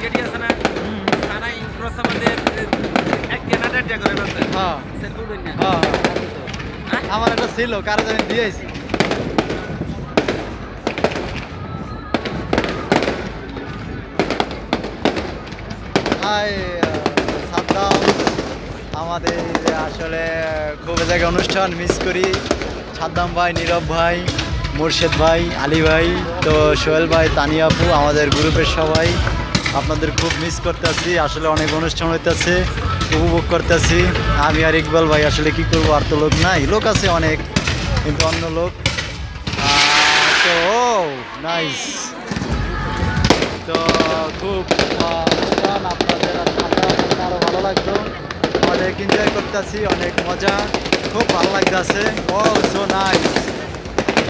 Getty আছে না সানা ইনক্রস আমাদের এক গ্রেনাডার যা করে আছে হ্যাঁ সেলফুল বই না হ্যাঁ হ্যাঁ আমার একটা ছিল কারো আমি দিয়েছি হাই সাদ্দাম আমাদের আসলে খুব জায়গায় অনুষ্ঠান মিস করি সাদ্দাম ভাই নীরব ভাই মুর্শেদ ভাই আলী ভাই তো সোহেল ভাই তানিয়া আপু আমাদের গ্রুপের সবাই আপনাদের খুব মিস করতেছি আসলে অনেক অনুষ্ঠান হইতেছে উপভোগ করতেছি আমি আর ইকবাল ভাই আসলে কি করবো আর তো লোক নাই লোক আছে অনেক কিন্তু অন্য লোক তো নাইস তো খুব অনুষ্ঠান আপনাদের আরো ভালো লাগতো অনেক এনজয় করতেছি অনেক মজা খুব ভালো লাগতেছে ও সো নাইস